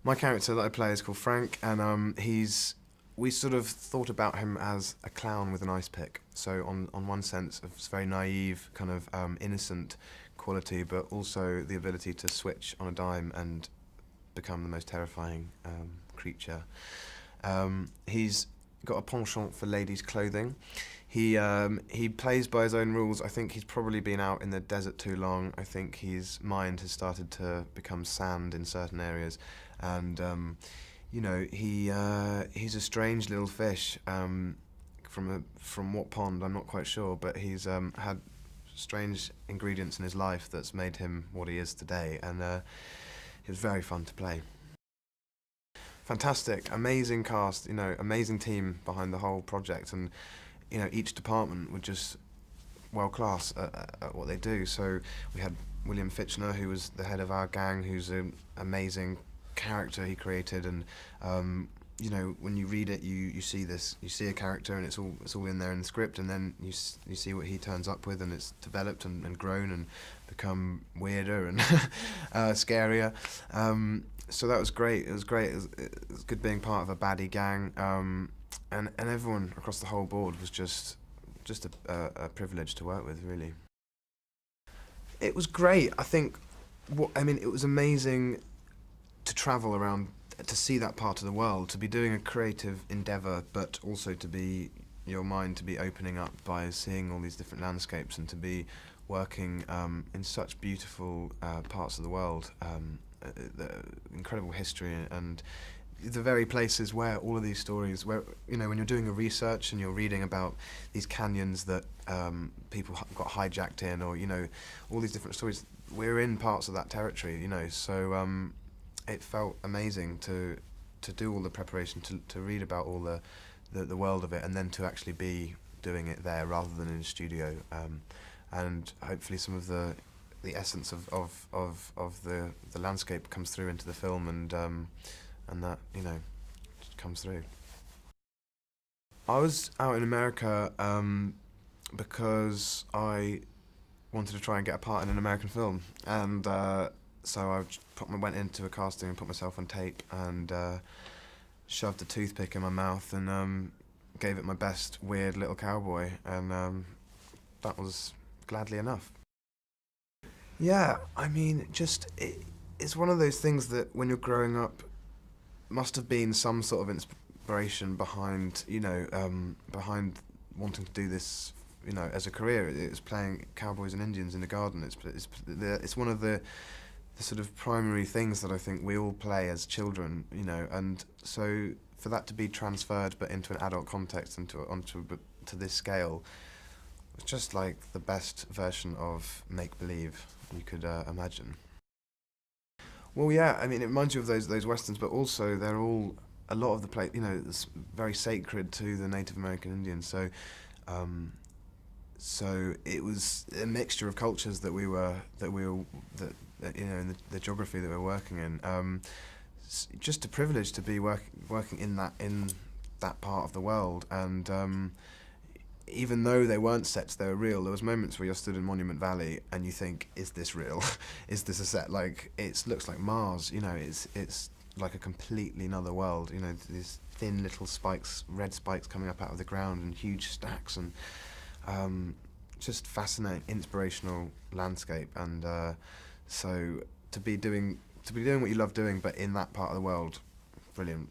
My character that I play is called Frank, and we sort of thought about him as a clown with an ice pick. So on one sense, it's very naive, kind of innocent quality, but also the ability to switch on a dime and become the most terrifying creature. He's got a penchant for ladies' clothing. He plays by his own rules. I think he's probably been out in the desert too long. I think his mind has started to become sand in certain areas, and he's a strange little fish. From what pond, I'm not quite sure, but he's had strange ingredients in his life that's made him what he is today, and it was very fun to play. Fantastic, amazing cast, amazing team behind the whole project, and each department were just world class at what they do. So we had William Fitchner, who was the head of our gang, who's an amazing character he created, and when you read it, you see this, you see a character, and it's all in there in the script, and then you see what he turns up with, and it's developed and grown and become weirder and scarier. So that was great. It was great. It was good being part of a baddie gang, and everyone across the whole board was just a privilege to work with, really. It was great. I think, it was amazing to travel around, to see that part of the world, to be doing a creative endeavour, but also to be your mind to be opening up by seeing all these different landscapes, and to be working in such beautiful parts of the world, the incredible history, and the very places where all of these stories, where when you're doing a research and you're reading about these canyons that people got hijacked in, or all these different stories, we're in parts of that territory, so it felt amazing to do all the preparation, to read about all the world of it, and then to actually be doing it there rather than in a studio, and hopefully some of the essence of the landscape comes through into the film, and that comes through. I was out in America because I wanted to try and get a part in an American film, and so went into a casting and put myself on tape, and shoved a toothpick in my mouth, and gave it my best weird little cowboy, and that was gladly enough. Yeah, it's one of those things that when you're growing up must have been some sort of inspiration behind behind wanting to do this, as a career. It's playing cowboys and Indians in the garden. It's one of the sort of primary things that I think we all play as children, and so for that to be transferred but into an adult context and to this scale, it's just like the best version of make-believe you could imagine. Well, yeah, it reminds you of those westerns, but also they're all, a lot of the play, it's very sacred to the Native American Indians. So it was a mixture of cultures that in the geography that we're working in. Just a privilege to be working in that part of the world, and even though they weren't sets, they were real. There was moments where you're stood in Monument Valley and you think, is this real? Is this a set? Like, it looks like Mars, it's like a completely another world, these thin little spikes, red spikes coming up out of the ground, and huge stacks, and just fascinating, inspirational landscape, and so to be doing what you love doing, but in that part of the world, brilliant.